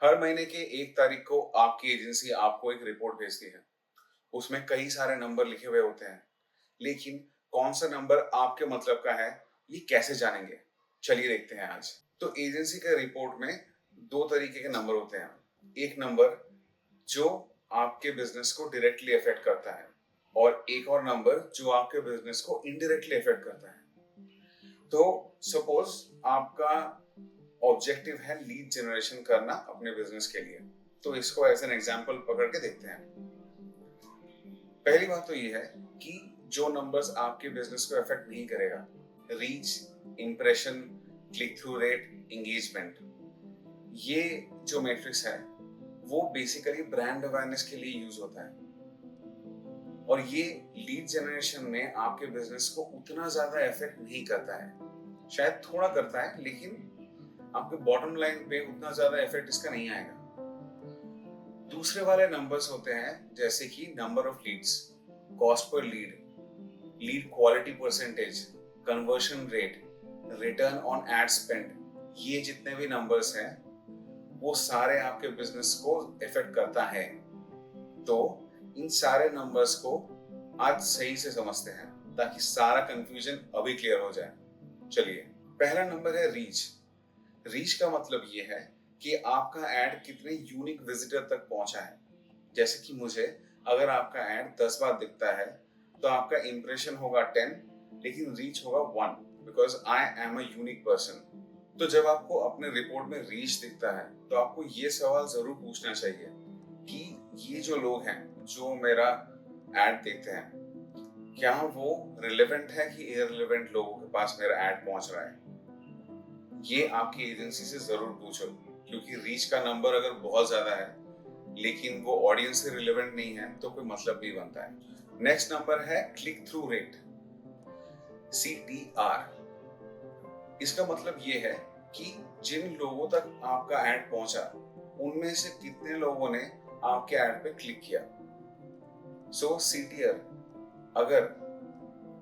हर महीने के 1 तारीख को आपकी एजेंसी आपको एक रिपोर्ट भेजती है। उसमें कई सारे नंबर लिखे हुए होते हैं, लेकिन कौन-सा नंबर आपके मतलब का है, ये कैसे जानेंगे? चलिए देखते हैं आज। तो एजेंसी के रिपोर्ट में 2 तरीके के नंबर होते हैं। एक नंबर जो आपके बिज़नेस को डायरेक्टली अफ़ेक्ट करता है और एक और नंबर जो आपके बिज़नेस को इनडायरेक्टली अफ़ेक्ट करता है। तो सपोज़ आपका ऑब्जेक्टिव है लीड जनरेशन करना अपने बिजनेस के लिए, तो इसको एज एन एग्जांपल पकड़ के देखते हैं। पहली बात तो ये है कि जो नंबर्स आपके बिजनेस को अफेक्ट नहीं करेगा, reach, impression, click through rate, engagement, ये जो मैट्रिक्स है वो बेसिकली ब्रांड अवेयरनेस के लिए यूज होता है और ये लीड जनरेशन में आपके बिजनेस को उतना ज्यादा इफेक्ट नहीं करता है। शायद थोड़ा करता है, लेकिन आपके बॉटम लाइन पे उतना ज्यादा इफेक्ट इसका नहीं आएगा। दूसरे वाले नंबर्स होते हैं जैसे कि नंबर ऑफ लीड्स, कॉस्ट पर lead, lead quality percentage, conversion rate, return on ad spend, ये जितने भी नंबर्स हैं वो सारे आपके बिजनेस को इफेक्ट करता है। तो इन सारे नंबर्स को आज सही से समझते हैं ताकि सारा कंफ्यूजन अभी क्लियर हो जाए। चलिए, पहला नंबर है रीच। रीच का मतलब ये है कि आपका एड कितने यूनिक विजिटर तक पहुंचा है। जैसे कि मुझे अगर आपका एड 10 बार दिखता है तो आपका इंप्रेशन होगा 10, लेकिन रीच होगा 1, because I am a unique person. तो जब आपको अपने रिपोर्ट में रीच दिखता है तो आपको ये सवाल जरूर पूछना चाहिए कि ये जो लोग हैं जो मेरा एड देखते हैं, क्या वो रिलेवेंट है कि इररिलेवेंट लोगों के पास मेरा एड पहुंच रहा है। ये आपकी एजेंसी से जरूर पूछो, क्योंकि रीच का नंबर अगर बहुत ज्यादा है लेकिन वो ऑडियंस से रिलेवेंट नहीं है तो कोई मतलब नहीं बनता है। नेक्स्ट नंबर है क्लिक थ्रू रेट, CTR। इसका मतलब ये है कि जिन लोगों तक आपका एड पहुंचा उनमें से कितने लोगों ने आपके एड पे क्लिक किया। सो CTR अगर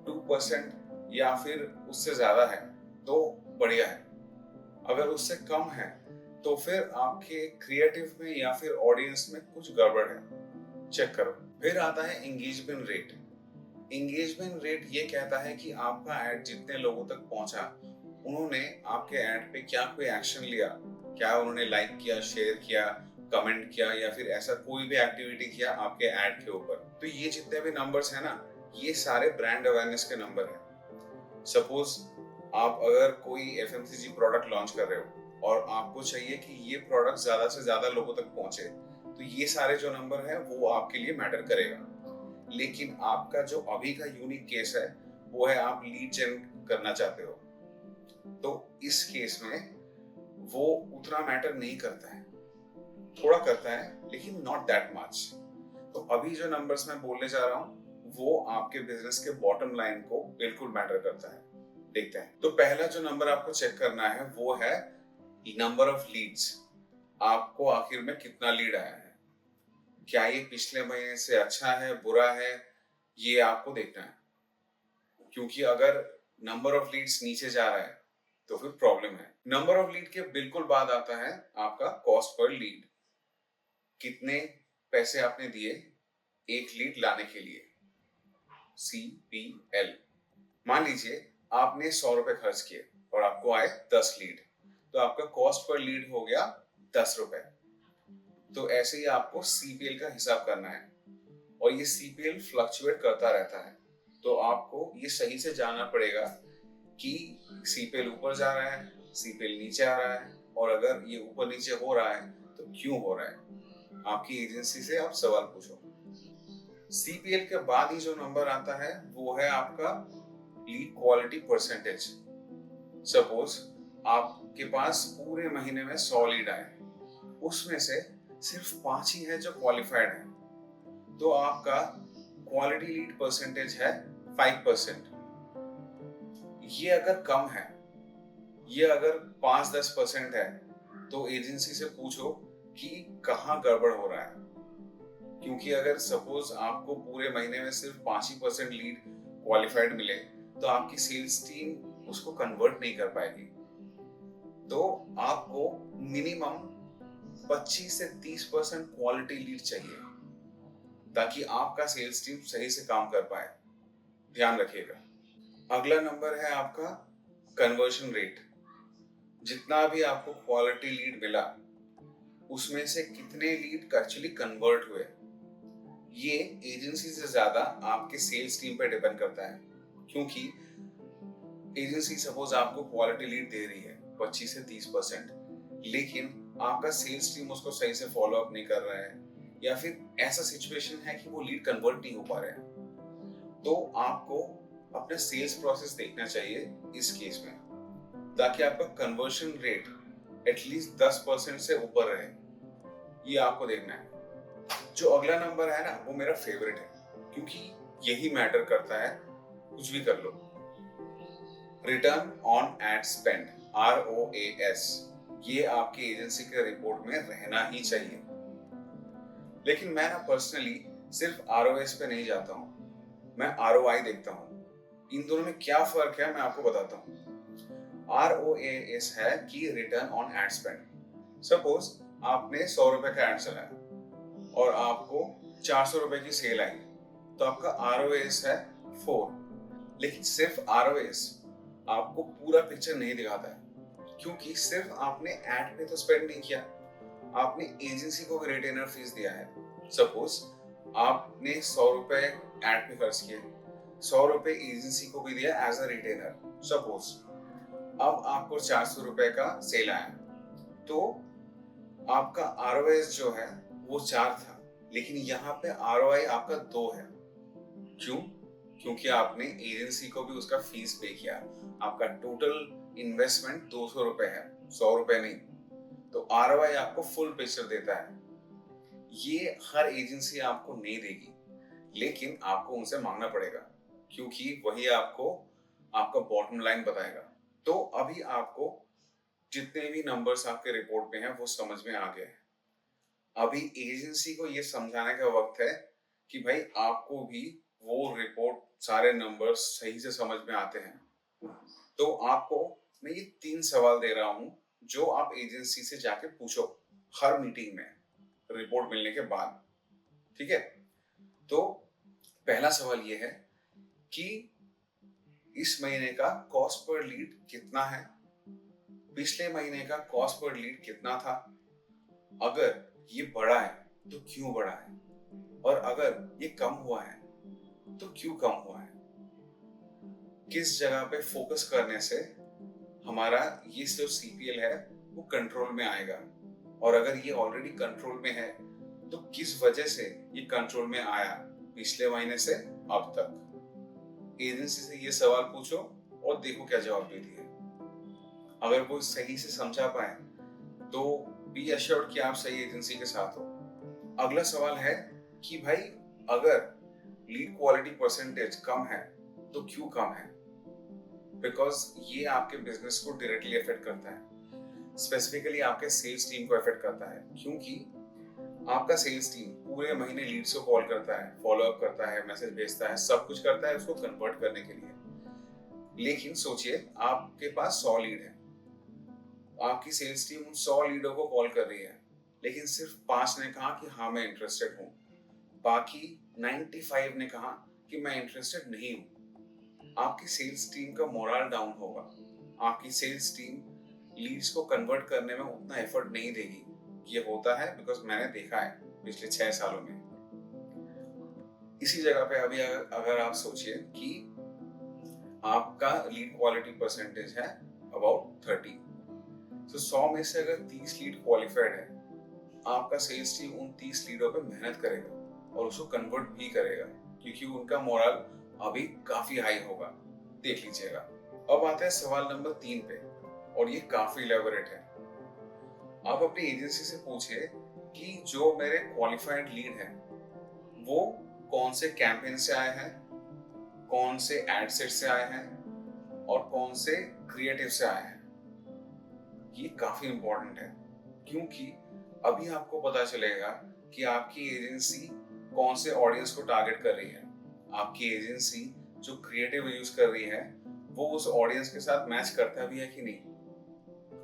2% या फिर उससे ज्यादा है तो बढ़िया है, अगर उससे कम है तो फिर आपके क्रिएटिव में या फिर ऑडियंस में कुछ गड़बड़ है, चेक करो। फिर आता है एंगेजमेंट रेट। एंगेजमेंट रेट ये कहता है कि आपका ऐड जितने लोगों तक पहुंचा, उन्होंने आपके ऐड पे क्या कोई एक्शन लिया, क्या उन्होंने लाइक किया, शेयर किया, कमेंट किया या फिर ऐसा कोई भी एक्टिविटी किया आपके ऐड के ऊपर। तो ये जितने भी नंबर्स है ना, ये सारे ब्रांड अवेयरनेस के नंबर है। सपोज आप अगर कोई FMCG प्रोडक्ट लॉन्च कर रहे हो और आपको चाहिए कि ये प्रोडक्ट ज्यादा से ज्यादा लोगों तक पहुंचे, तो ये सारे जो नंबर है वो आपके लिए मैटर करेगा। लेकिन आपका जो अभी का यूनिक केस है वो है आप लीड जेन करना चाहते हो, तो इस केस में वो उतना मैटर नहीं करता है, थोड़ा करता है लेकिन नॉट दैट मच। तो अभी जो नंबर्स मैं बोलने जा रहा हूँ वो आपके बिजनेस के बॉटम लाइन को बिल्कुल मैटर करता है। देखते हैं। तो पहला जो नंबर आपको चेक करना है वो है नंबर ऑफ लीड्स। आपको आखिर में कितना लीड आया है, क्या ये पिछले महीने से अच्छा है, बुरा है, ये आपको देखना है। क्योंकि अगर नंबर ऑफ लीड्स नीचे जा रहा है तो फिर प्रॉब्लम है। नंबर ऑफ लीड के बिल्कुल बाद आता है आपका कॉस्ट पर लीड। कितने पैसे आपने दिए एक लीड लाने के लिए, CPL। मान लीजिए आपने 100 रुपए खर्च किए और आपको आए 10 लीड, तो आपका कॉस्ट पर लीड हो गया 10 रुपए। तो ऐसे ही आपको CPL का हिसाब करना है और ये CPL फ्लक्चुएट करता रहता है। तो आपको ये सही से जानना पड़ेगा कि CPL ऊपर जा रहा है, CPL नीचे आ रहा है, और अगर ये ऊपर नीचे हो रहा है तो क्यों हो रहा है। आपकी एजेंसी से आप सवाल पूछो। CPL के बाद ही जो नंबर आता है वो है आपका लीड क्वालिटी परसेंटेज। सपोज आपके पास पूरे महीने में 100 लीड आए, उसमें से सिर्फ 5 ही है जो क्वालिफाइड है, तो आपका क्वालिटी लीड परसेंटेज है 5%। ये अगर कम है, ये अगर 5-10% है, तो एजेंसी से पूछो कि कहाँ गड़बड़ हो रहा है। क्योंकि अगर सपोज आपको पूरे महीने में सिर्फ 5% लीड क्वालिफाइड मिले तो आपकी सेल्स टीम उसको कन्वर्ट नहीं कर पाएगी। तो आपको मिनिमम 25 से 30% क्वालिटी लीड चाहिए ताकि आपका सेल्स टीम सही से काम कर पाए। ध्यान रखिएगा। अगला नंबर है आपका कन्वर्शन रेट। जितना भी आपको क्वालिटी लीड मिला उसमें से कितने लीड एक्चुअली कन्वर्ट हुए, ये एजेंसी से ज्यादा आपके सेल्स टीम पे डिपेंड करता है। क्योंकि एजेंसी सपोज आपको क्वालिटी लीड दे रही है 25 से 30%, लेकिन आपका सेल्स टीम उसको सही से फॉलो अप नहीं कर रहा है, या फिर ऐसा सिचुएशन है कि वो लीड कन्वर्ट नहीं हो पा रहे हैं, तो आपको अपने सेल्स प्रोसेस देखना चाहिए इस केस में, ताकि आपका कन्वर्शन रेट एटलीस्ट 10% से ऊपर रहे। ये आपको देखना है। जो अगला नंबर है ना, वो मेरा फेवरेट है, क्योंकि यही मैटर करता है, कुछ भी कर लो। Return on ad spend, ROAS, ये आपकी एजेंसी के रिपोर्ट में रहना ही चाहिए। लेकिन मैं ना पर्सनली सिर्फ ROS पे नहीं जाता हूँ, मैं ROI देखता हूँ। इन दोनों में क्या फर्क है मैं आपको बताता हूँ। ROAS है कि return on ad spend. Suppose आपने 100 रुपए का एड चलाया और आपको 400 रुपए की सेल आई, तो आपका ROAS है 4। लेकिन सिर्फ ROAS आपको पूरा पिक्चर नहीं दिखाता है, क्योंकि सिर्फ आपने एड पे तो स्पेंड नहीं किया, आपने एजेंसी को भी रिटेनर फीस दिया है। सपोज आपने 100 रुपए एड पे खर्च किए, 100 रुपए एजेंसी को भी दिया एज अ रिटेनर। सपोज अब आपको 400 रुपए का सेल आया, तो आपका ROAS जो है वो 4 था, लेकिन यहाँ पे ROI आपका 2 है। क्यों? क्योंकि आपने एजेंसी को भी उसका फीस पे किया। आपका टोटल इन्वेस्टमेंट 200 रुपए है, 100 रुपए नहीं। तो ROI आपको फुल पिक्चर देता है। ये हर एजेंसी आपको नहीं देगी, लेकिन आपको उनसे मांगना पड़ेगा, क्योंकि वही आपको आपका बॉटम लाइन बताएगा। तो अभी आपको जितने भी नंबर्स आपके रिपोर्ट में हैं वो समझ में आ गए। अभी एजेंसी को ये समझाने का वक्त है कि भाई आपको भी वो रिपोर्ट, सारे नंबर्स सही से समझ में आते हैं। तो आपको मैं ये 3 सवाल दे रहा हूं जो आप एजेंसी से जाके पूछो हर मीटिंग में रिपोर्ट मिलने के बाद। ठीक है? तो पहला सवाल ये है कि इस महीने का कॉस्ट पर लीड कितना है, पिछले महीने का कॉस्ट पर लीड कितना था, अगर ये बढ़ा है तो क्यों बढ़ा है, और अगर ये कम हुआ है तो क्यों कम हुआ है, किस जगह पे फोकस करने से हमारा ये जो CPL है वो कंट्रोल में आएगा, और अगर ये ऑलरेडी कंट्रोल में है तो किस वजह से ये कंट्रोल में आया पिछले महीने से अब तक। एजेंसी से ये सवाल पूछो और देखो क्या जवाब देती है। अगर वो सही से समझा पाए तो बी एश्योर्ड कि आप सही एजेंसी के साथ हो। अगला सवाल है कि भाई अगर लीड क्वालिटी परसेंटेज कम है तो क्यों कम है, बिकॉज ये आपके बिजनेस को डायरेक्टली अफेक्ट करता है, स्पेसिफिकली आपके सेल्स टीम को अफेक्ट करता है, क्योंकि आपका सेल्स टीम पूरे महीने लीड्स को कॉल करता है, फॉलो अप करता है, मैसेज भेजता है, सब कुछ करता है उसको कन्वर्ट करने के लिए। लेकिन सोचिए आपके पास 100 लीड है, आपकी सेल्स टीम उन 100 लीडों को कॉल कर रही है, लेकिन सिर्फ 5 ने कहा कि हाँ मैं इंटरेस्टेड हूँ, बाकी 95 ने कहा कि मैं इंटरेस्टेड नहीं हूँ। आपकी सेल्स टीम का मोरल डाउन होगा, आपकी सेल्स टीम लीड्स को कन्वर्ट करने में उतना एफर्ट नहीं देगी। ये होता है बिकॉज मैंने देखा है पिछले 6 सालों में। इसी जगह पे अभी अगर आप सोचिए कि आपका लीड क्वालिटी परसेंटेज है अबाउट 30, तो 100 में से अगर 30 लीड क्वालिफाइड है, आपका सेल्स टीम उन 30 लीडों पे मेहनत करेगा और उसको कन्वर्ट भी करेगा, क्योंकि उनका मोरल अभी काफी हाई होगा। देख लीजिएगा। अब आते हैं सवाल नंबर 3 पे, और ये काफी इलेबोरेट है। आप अपनी एजेंसी से पूछिए कि जो मेरे क्वालिफाइड लीड हैं वो कौन से कैंपेन से आए हैं, कौन से एड सेट से आए हैं, और कौन से क्रिएटिव से आए हैं। ये काफी इंपॉर्टेंट है, क्योंकि अभी आपको पता चलेगा कि आपकी एजेंसी कौन से ऑडियंस को टारगेट कर रही है, आपकी एजेंसी जो क्रिएटिव यूज कर रही है वो उस ऑडियंस के साथ मैच करता भी है कि नहीं,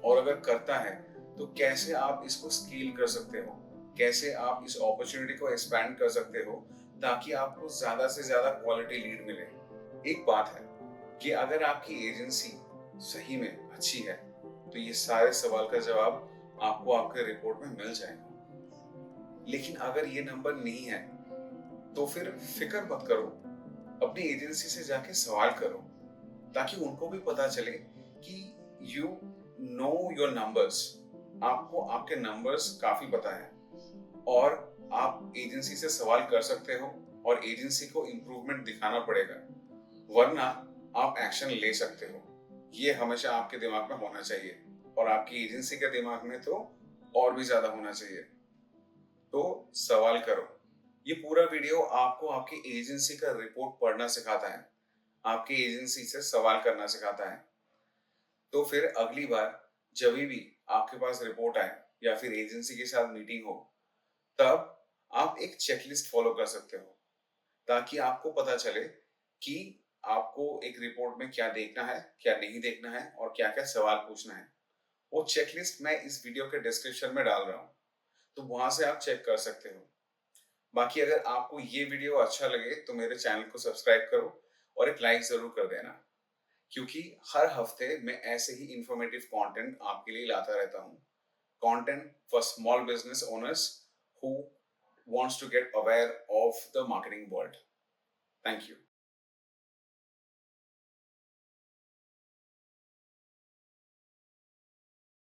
और अगर करता है तो कैसे आप इसको स्केल कर सकते हो, कैसे आप इस अपॉर्चुनिटी को एक्सपैंड कर सकते हो ताकि आपको ज्यादा से ज्यादा क्वालिटी लीड मिले। एक बात है कि अगर आपकी एजेंसी सही में अच्छी है तो ये सारे सवाल का जवाब आपको आपके रिपोर्ट में मिल जाएगा। लेकिन अगर ये नंबर नहीं है तो फिर फिक्र मत करो, अपनी एजेंसी से जाके सवाल करो ताकि उनको भी पता चले कि यू नो योर नंबर्स, आपको आपके नंबर्स काफी पता है और आप एजेंसी से सवाल कर सकते हो और एजेंसी को इम्प्रूवमेंट दिखाना पड़ेगा, वरना आप एक्शन ले सकते हो। ये हमेशा आपके दिमाग में होना चाहिए और आपकी एजेंसी के दिमाग में तो और भी ज्यादा होना चाहिए। तो सवाल करो। ये पूरा वीडियो आपको आपकी एजेंसी का रिपोर्ट पढ़ना सिखाता है, आपकी एजेंसी से सवाल करना सिखाता है। तो फिर अगली बार जब भी आपके पास रिपोर्ट आए या फिर एजेंसी के साथ मीटिंग हो, तब आप एक चेकलिस्ट फॉलो कर सकते हो ताकि आपको पता चले कि आपको एक रिपोर्ट में क्या देखना है, क्या नहीं देखना है और क्या क्या सवाल पूछना है। वो चेकलिस्ट मैं इस वीडियो के डिस्क्रिप्शन में डाल रहा हूँ, तो वहां से आप चेक कर सकते हो। बाकी अगर आपको ये वीडियो अच्छा लगे तो मेरे चैनल को सब्सक्राइब करो और एक लाइक जरूर कर देना, क्योंकि हर हफ्ते मैं ऐसे ही इंफॉर्मेटिव कंटेंट आपके लिए लाता रहता हूँ। Content for small business owners who wants to get aware of the marketing world. Thank you.